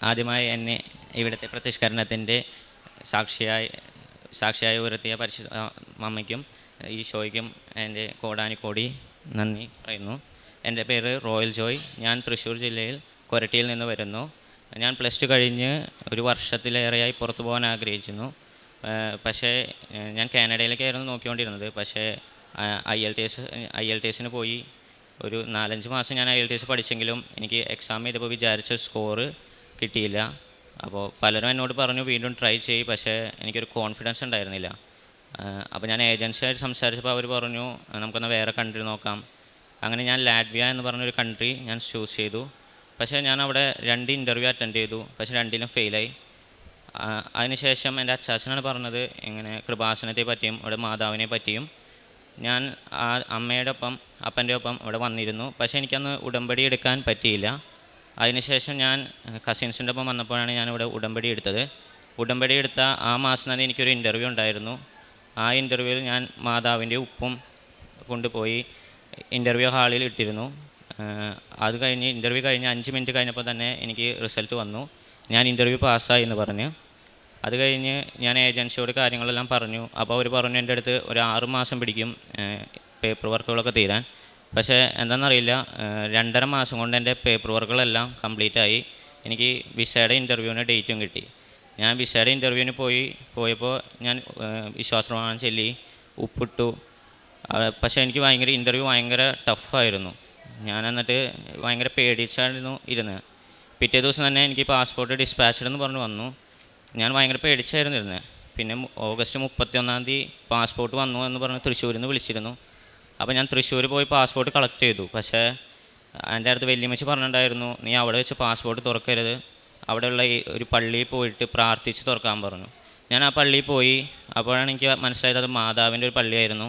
ആദ്യമായി എന്നെ ഇവിടുത്തെ പ്രതിഷ്കരണത്തിൻ്റെ സാക്ഷിയായി ഉയർത്തിയ പരിശുദ്ധ അമ്മയ്ക്കും ഈശോയ്ക്കും എൻ്റെ കോടാനുകോടി നന്ദി പറയുന്നു. എൻ്റെ പേര് റോയൽ ജോയ്. ഞാൻ തൃശ്ശൂർ ജില്ലയിൽ കൊരട്ടിയിൽ നിന്ന് വരുന്നു. ഞാൻ +2 കഴിഞ്ഞ് ഒരു വർഷത്തിലേറെയായി പുറത്തു പോകാൻ ആഗ്രഹിച്ചിരുന്നു. പക്ഷേ ഞാൻ കാനഡയിലേക്കായിരുന്നു നോക്കിക്കൊണ്ടിരുന്നത്. പക്ഷേ IELTS പോയി ഒരു 4-5 മാസം ഞാൻ IELTS പഠിച്ചെങ്കിലും എനിക്ക് എക്സാം ചെയ്തപ്പോൾ വിചാരിച്ച സ്കോറ് കിട്ടിയില്ല. അപ്പോൾ പലരും എന്നോട് പറഞ്ഞു വീണ്ടും ട്രൈ ചെയ്യും, പക്ഷേ എനിക്കൊരു കോൺഫിഡൻസ് ഉണ്ടായിരുന്നില്ല. അപ്പോൾ ഞാൻ ഏജൻസിയായിട്ട് സംസാരിച്ചപ്പോൾ അവർ പറഞ്ഞു നമുക്കൊന്ന് വേറെ കൺട്രി നോക്കാം. അങ്ങനെ ഞാൻ ലാറ്റ്വിയ എന്ന് പറഞ്ഞൊരു കൺട്രി ഞാൻ ചൂസ് ചെയ്തു. പക്ഷേ ഞാൻ അവിടെ 2 ഇൻ്റർവ്യൂ അറ്റൻഡ് ചെയ്തു, പക്ഷേ 2ലും ഫെയിലായി. അതിനുശേഷം എൻ്റെ അച്ചാച്ചനാണ് പറഞ്ഞത് ഇങ്ങനെ കൃപാസനത്തെ പറ്റിയും അവിടെ മാതാവിനെ പറ്റിയും. ഞാൻ ആ അമ്മയുടെ ഒപ്പം അപ്പൻ്റെ ഒപ്പം അവിടെ വന്നിരുന്നു, പക്ഷേ എനിക്കന്ന് ഉടമ്പടി എടുക്കാൻ പറ്റിയില്ല. അതിനുശേഷം ഞാൻ കസിൻസിൻ്റെ ഒപ്പം വന്നപ്പോഴാണ് ഞാനിവിടെ ഉടമ്പടി എടുത്തത്. ഉടമ്പടി എടുത്ത ആ മാസം തന്നെ എനിക്കൊരു ഇൻ്റർവ്യൂ ഉണ്ടായിരുന്നു. ആ ഇൻ്റർവ്യൂവിൽ ഞാൻ മാതാവിൻ്റെ ഉപ്പും കൊണ്ടുപോയി ഇൻ്റർവ്യൂ ഹാളിൽ ഇട്ടിരുന്നു. അത് കഴിഞ്ഞ് ഇൻ്റർവ്യൂ കഴിഞ്ഞ് 5 മിനിറ്റ് കഴിഞ്ഞപ്പോൾ തന്നെ എനിക്ക് റിസൾട്ട് വന്നു. ഞാൻ ഇൻ്റർവ്യൂ പാസ്സായി എന്ന് പറഞ്ഞ്. അത് കഴിഞ്ഞ് ഞാൻ ഏജൻസിയോട് കാര്യങ്ങളെല്ലാം പറഞ്ഞു. അപ്പോൾ അവർ പറഞ്ഞു എൻ്റെ അടുത്ത് ഒരു 6 മാസം പിടിക്കും പേപ്പർ വർക്കുകളൊക്കെ തീരാൻ. പക്ഷേ എന്താണെന്നറിയില്ല, 2.5 മാസം കൊണ്ട് എൻ്റെ പേപ്പർ വർക്കുകളെല്ലാം കംപ്ലീറ്റ് ആയി. എനിക്ക് വിസയുടെ ഇൻ്റർവ്യൂവിന് ഡേറ്റും കിട്ടി. ഞാൻ വിസയുടെ ഇൻ്റർവ്യൂവിന് പോയപ്പോൾ ഞാൻ വിശ്വാസപ്രമാണം ചൊല്ലി ഉപ്പിട്ടു. പക്ഷേ എനിക്ക് ഇൻ്റർവ്യൂ ഭയങ്കര ടഫായിരുന്നു. ഞാൻ എന്നിട്ട് ഭയങ്കര പേടിച്ചായിരുന്നു ഇരുന്നത്. പിറ്റേ ദിവസം തന്നെ എനിക്ക് പാസ്പോർട്ട് ഡിസ്പാച്ച്ഡ് എന്ന് പറഞ്ഞു വന്നു. ഞാൻ ഭയങ്കര പേടിച്ചായിരുന്നു ഇരുന്നത്. പിന്നെ ഓഗസ്റ്റ് 31 പാസ്പോർട്ട് വന്നു എന്ന് പറഞ്ഞ് തൃശ്ശൂരിൽ നിന്ന് വിളിച്ചിരുന്നു. അപ്പോൾ ഞാൻ തൃശ്ശൂർ പോയി പാസ്പോർട്ട് കളക്ട് ചെയ്തു. പക്ഷേ എൻ്റെ അടുത്ത് വല്യമ്മച്ചി പറഞ്ഞിട്ടുണ്ടായിരുന്നു നീ അവിടെ വെച്ച് പാസ്പോർട്ട് തുറക്കരുത്, അവിടെയുള്ള ഒരു പള്ളിയിൽ പോയിട്ട് പ്രാർത്ഥിച്ച് തുറക്കാൻ പറഞ്ഞു. ഞാൻ ആ പള്ളിയിൽ പോയി. അപ്പോഴാണ് എനിക്ക് മനസ്സിലായത് അത് മാതാവിൻ്റെ ഒരു പള്ളിയായിരുന്നു.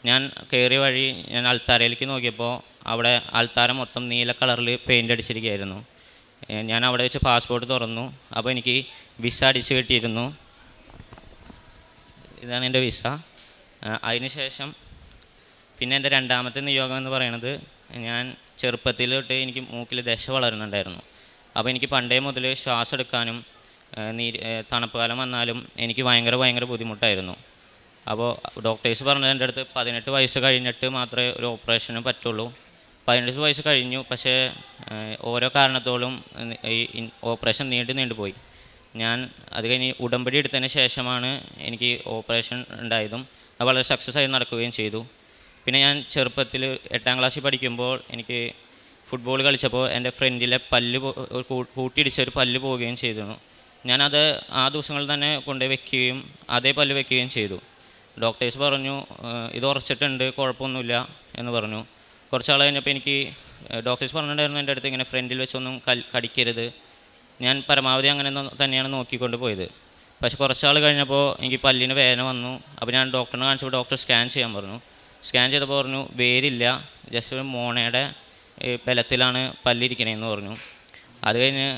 ഞാൻ കയറിയ വഴി ഞാൻ അൾത്താരയിലേക്ക് നോക്കിയപ്പോൾ അവിടെ അൾത്താര മൊത്തം നീല കളറിൽ പെയിൻ്റ് അടിച്ചിരിക്കുകയായിരുന്നു. ഞാൻ അവിടെ വെച്ച് പാസ്പോർട്ട് തുറന്നു. അപ്പോൾ എനിക്ക് വിസ അടിച്ച് കിട്ടിയിരുന്നു. ഇതാണ് എൻ്റെ വിസ. അതിനുശേഷം പിന്നെ എൻ്റെ രണ്ടാമത്തെ നിയോഗം എന്ന് പറയുന്നത്, ഞാൻ ചെറുപ്പത്തിൽ തൊട്ട് എനിക്ക് മൂക്കിൽ ദശ വളരുന്നുണ്ടായിരുന്നു. അപ്പോൾ എനിക്ക് പണ്ടേ മുതൽ ശ്വാസം എടുക്കാനും തണുപ്പ് കാലം വന്നാലും എനിക്ക് ഭയങ്കര ബുദ്ധിമുട്ടായിരുന്നു. അപ്പോൾ ഡോക്ടേഴ്സ് പറഞ്ഞത് എൻ്റെ അടുത്ത് 18 വയസ്സ് കഴിഞ്ഞിട്ട് മാത്രമേ ഒരു ഓപ്പറേഷന് പറ്റുള്ളൂ. 18 വയസ്സ് കഴിഞ്ഞു, പക്ഷേ ഓരോ കാരണത്തോടും ഈ ഓപ്പറേഷൻ നീണ്ടുപോയി. ഞാൻ അത് കഴിഞ്ഞ് ഉടമ്പടി എടുത്തതിന് ശേഷമാണ് എനിക്ക് ഓപ്പറേഷൻ ഉണ്ടായതും അത് വളരെ സക്സസ് ആയി നടക്കുകയും ചെയ്തു. പിന്നെ ഞാൻ ചെറുപ്പത്തിൽ 8ാം ക്ലാസ്സിൽ പഠിക്കുമ്പോൾ എനിക്ക് ഫുട്ബോൾ കളിച്ചപ്പോൾ എൻ്റെ ഫ്രണ്ടിലെ പല്ല് കൂട്ടിയിടിച്ചൊരു പല്ല് പോവുകയും ചെയ്തിരുന്നു. ഞാനത് ആ ദിവസങ്ങളിൽ തന്നെ കൊണ്ടുപോയി വെക്കുകയും അതേ പല്ല് വെക്കുകയും ചെയ്തു. ഡോക്ടേഴ്സ് പറഞ്ഞു ഇത് ഉറച്ചിട്ടുണ്ട്, കുഴപ്പമൊന്നുമില്ല എന്ന് പറഞ്ഞു. കുറച്ചാൾ കഴിഞ്ഞപ്പോൾ എനിക്ക് ഡോക്ടേഴ്സ് പറഞ്ഞിട്ടുണ്ടായിരുന്നു എൻ്റെ അടുത്ത് ഇങ്ങനെ ഫ്രണ്ടിൽ വെച്ചൊന്നും കടിക്കരുത്. ഞാൻ പരമാവധി അങ്ങനെ തന്നെയാണ് നോക്കിക്കൊണ്ട് പോയത്. പക്ഷേ കുറച്ചാൾ കഴിഞ്ഞപ്പോൾ എനിക്ക് പല്ലിന് വേദന വന്നു. അപ്പോൾ ഞാൻ ഡോക്ടറിനെ കാണിച്ചപ്പോൾ ഡോക്ടർ സ്കാൻ ചെയ്യാൻ പറഞ്ഞു. സ്കാൻ ചെയ്തപ്പോൾ പറഞ്ഞു വേരില്ല, ജസ്റ്റ് ഒരു മോണയുടെ ബലത്തിലാണ് പല്ലിരിക്കണേന്ന് പറഞ്ഞു. അത് കഴിഞ്ഞ്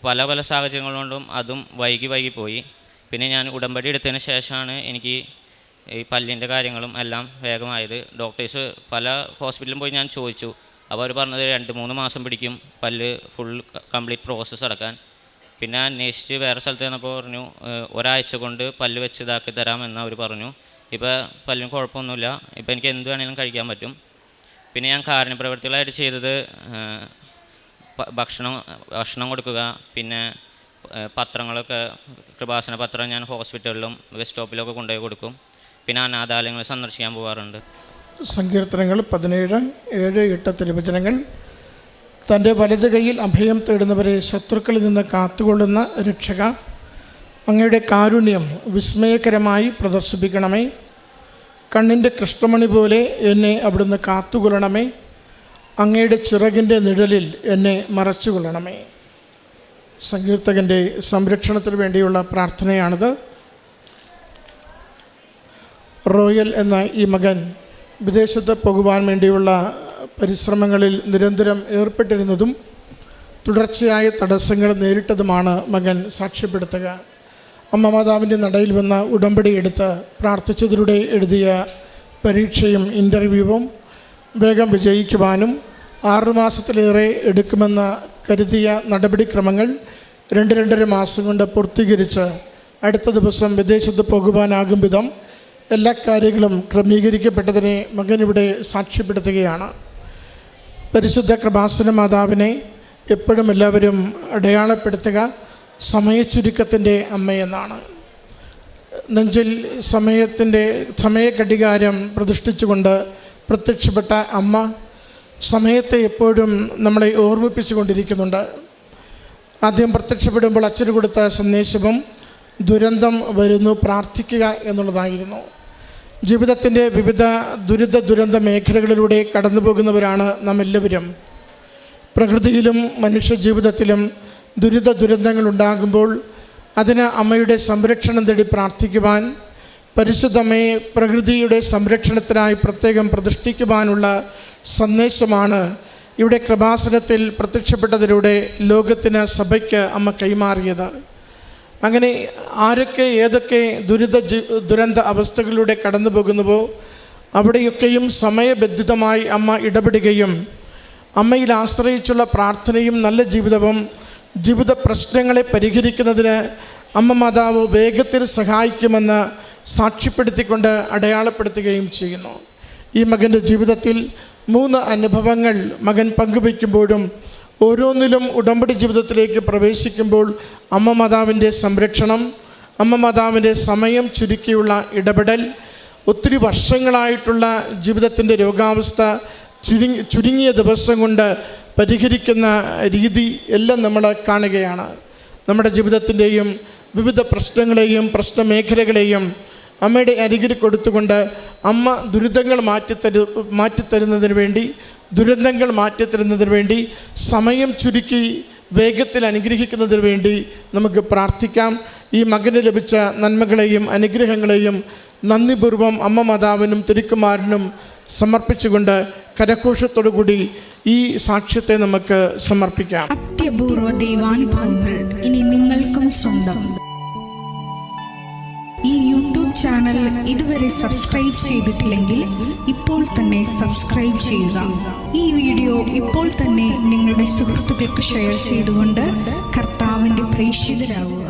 പല സാഹചര്യങ്ങൾ കൊണ്ടും അതും വൈകി പോയി. പിന്നെ ഞാൻ ഉടമ്പടി എടുത്തതിന് ശേഷമാണ് എനിക്ക് ഈ പല്ലിൻ്റെ കാര്യങ്ങളും എല്ലാം വേഗമായത്. ഡോക്ടേഴ്സ് പല ഹോസ്പിറ്റലിലും പോയി ഞാൻ ചോദിച്ചു. അപ്പോൾ അവർ പറഞ്ഞത് 2-3 മാസം പിടിക്കും പല്ല് ഫുൾ കംപ്ലീറ്റ് പ്രോസസ്സ് നടക്കാൻ. പിന്നെ അന്വേഷിച്ച് വേറെ സ്ഥലത്ത് ചെന്നപ്പോൾ പറഞ്ഞു ഒരാഴ്ച കൊണ്ട് പല്ല് വെച്ച് ഇതാക്കി തരാമെന്ന് അവർ പറഞ്ഞു. ഇപ്പോൾ പല്ലിന് കുഴപ്പമൊന്നുമില്ല, ഇപ്പോൾ എനിക്ക് എന്ത് വേണമെങ്കിലും കഴിക്കാൻ പറ്റും. പിന്നെ ഞാൻ കാരുണ്യപ്രവൃത്തികളായിട്ട് ചെയ്തത് ഭക്ഷണം കൊടുക്കുക, പിന്നെ പത്രങ്ങളൊക്കെ കൃപാസന പത്രം ഞാൻ ഹോസ്പിറ്റലിലും ബസ് സ്റ്റോപ്പിലൊക്കെ കൊണ്ടുപോയി കൊടുക്കും. പിന്നെ അനാഥാലയങ്ങൾ സന്ദർശിക്കാൻ പോകാറുണ്ട്. സങ്കീർത്തനങ്ങൾ 17, 7, 8 തിരുവചനങ്ങൾ. തൻ്റെ വലത് കൈയിൽ അഭയം തേടുന്നവരെ ശത്രുക്കളിൽ നിന്ന് കാത്തുകൊള്ളുന്ന രക്ഷക, അങ്ങയുടെ കാരുണ്യം വിസ്മയകരമായി പ്രദർശിപ്പിക്കണമേ. കണ്ണിൻ്റെ കൃഷ്ണമണി പോലെ എന്നെ അവിടുന്ന് കാത്തുകൊള്ളണമേ. അങ്ങയുടെ ചിറകിൻ്റെ നിഴലിൽ എന്നെ മറച്ചുകൊള്ളണമേ. സങ്കീർത്തകൻ്റെ സംരക്ഷണത്തിന് വേണ്ടിയുള്ള പ്രാർത്ഥനയാണിത്. റോയൽ എന്ന ഈ മകൻ വിദേശത്ത് പോകുവാൻ വേണ്ടിയുള്ള പരിശ്രമങ്ങളിൽ നിരന്തരം ഏർപ്പെട്ടിരുന്നതും തുടർച്ചയായ തടസ്സങ്ങൾ നേരിട്ടതുമാണ് മകൻ സാക്ഷ്യപ്പെടുത്തുക. അമ്മ മാതാവിൻ്റെ നടയിൽ വന്ന ഉടമ്പടി എടുത്ത് പ്രാർത്ഥിച്ചതിലൂടെ എഴുതിയ പരീക്ഷയും ഇൻ്റർവ്യൂവും വേഗം വിജയിക്കുവാനും 6 മാസത്തിലേറെ എടുക്കുമെന്ന് കരുതിയ നടപടിക്രമങ്ങൾ 2-2.5 മാസം കൊണ്ട് പൂർത്തീകരിച്ച് അടുത്ത ദിവസം വിദേശത്ത് പോകുവാനാകും വിധം എല്ലാ കാര്യങ്ങളും ക്രമീകരിക്കപ്പെട്ടതിനെ മകനിവിടെ സാക്ഷ്യപ്പെടുത്തുകയാണ്. പരിശുദ്ധ കൃപാസന മാതാവിനെ എപ്പോഴും എല്ലാവരും അടയാളപ്പെടുത്തുക സമയച്ചുരുക്കത്തിൻ്റെ അമ്മയെന്നാണ്. നെഞ്ചിൽ സമയഘടികാരം പ്രതിഷ്ഠിച്ചുകൊണ്ട് പ്രത്യക്ഷപ്പെട്ട അമ്മ സമയത്തെ എപ്പോഴും നമ്മളെ ഓർമ്മിപ്പിച്ചു കൊണ്ടിരിക്കുന്നുണ്ട്. ആദ്യം പ്രത്യക്ഷപ്പെടുമ്പോൾ അച്ഛന് കൊടുത്ത സന്ദേശവും ദുരന്തം വരുന്നു പ്രാർത്ഥിക്കുക എന്നുള്ളതായിരുന്നു. ജീവിതത്തിൻ്റെ വിവിധ ദുരന്ത മേഖലകളിലൂടെ കടന്നു പോകുന്നവരാണ് നാം എല്ലാവരും. പ്രകൃതിയിലും മനുഷ്യ ജീവിതത്തിലും ദുരന്തങ്ങളുണ്ടാകുമ്പോൾ അതിന് അമ്മയുടെ സംരക്ഷണം തേടി പ്രാർത്ഥിക്കുവാൻ, പരിശുദ്ധമ്മയെ പ്രകൃതിയുടെ സംരക്ഷണത്തിനായി പ്രത്യേകം പ്രതിഷ്ഠിക്കുവാനുള്ള സന്ദേശമാണ് ഇവിടെ കൃപാസനത്തിൽ പ്രത്യക്ഷപ്പെട്ടതിലൂടെ ലോകത്തിന് സഭയ്ക്ക് അമ്മ കൈമാറിയത്. അങ്ങനെ ആരൊക്കെ ഏതൊക്കെ ദുരന്ത അവസ്ഥകളിലൂടെ കടന്നു പോകുന്നുവോ അവിടെയൊക്കെയും സമയബന്ധിതമായി അമ്മ ഇടപെടുകയും അമ്മയിൽ ആശ്രയിച്ചുള്ള പ്രാർത്ഥനയും നല്ല ജീവിതവും ജീവിത പ്രശ്നങ്ങളെ പരിഹരിക്കുന്നതിന് അമ്മ മാതാവ് വേഗത്തിൽ സഹായിക്കുമെന്ന് സാക്ഷ്യപ്പെടുത്തിക്കൊണ്ട് അടയാളപ്പെടുത്തുകയും ചെയ്യുന്നു. ഈ മകൻ്റെ ജീവിതത്തിൽ 3 അനുഭവങ്ങൾ മകൻ പങ്കുവയ്ക്കുമ്പോഴും ഓരോന്നിലും ഉടമ്പടി ജീവിതത്തിലേക്ക് പ്രവേശിക്കുമ്പോൾ അമ്മ മാതാവിൻ്റെ സംരക്ഷണം, അമ്മ മാതാവിൻ്റെ സമയം ചുരുക്കിയുള്ള ഇടപെടൽ, ഒത്തിരി വർഷങ്ങളായിട്ടുള്ള ജീവിതത്തിൻ്റെ രോഗാവസ്ഥ ചുരുങ്ങിയ ദിവസം കൊണ്ട് പരിഹരിക്കുന്ന രീതി എല്ലാം നമ്മൾ കാണുകയാണ്. നമ്മുടെ ജീവിതത്തിൻ്റെയും വിവിധ പ്രശ്നങ്ങളെയും പ്രശ്നമേഖലകളെയും അമ്മയുടെ അരികിൽ കൊടുത്തുകൊണ്ട് അമ്മ ദുരന്തങ്ങൾ മാറ്റിത്തരുന്നതിന് വേണ്ടി സമയം ചുരുക്കി വേഗത്തിൽ അനുഗ്രഹിക്കുന്നതിന് വേണ്ടി നമുക്ക് പ്രാർത്ഥിക്കാം. ഈ മകന് ലഭിച്ച നന്മകളെയും അനുഗ്രഹങ്ങളെയും നന്ദിപൂർവ്വം അമ്മ മാതാവിനും തിരുക്കുമാരനും സമർപ്പിച്ചുകൊണ്ട് കരഘോഷത്തോടുകൂടി ഈ സാക്ഷ്യത്തെ നമുക്ക് സമർപ്പിക്കാം. അത്യപൂർവ ദൈവാനുഭവങ്ങൾ ഇനി നിങ്ങൾക്കും സ്വന്തം. ഈ യൂട്യൂബ് ചാനൽ ഇതുവരെ സബ്സ്ക്രൈബ് ചെയ്തിട്ടില്ലെങ്കിൽ ഇപ്പോൾ തന്നെ സബ്സ്ക്രൈബ് ചെയ്യുക. ഈ വീഡിയോ ഇപ്പോൾ തന്നെ നിങ്ങളുടെ സുഹൃത്തുക്കൾക്ക് ഷെയർ ചെയ്തുകൊണ്ട് കർത്താവിൻ്റെ പ്രേക്ഷിതരാകുക.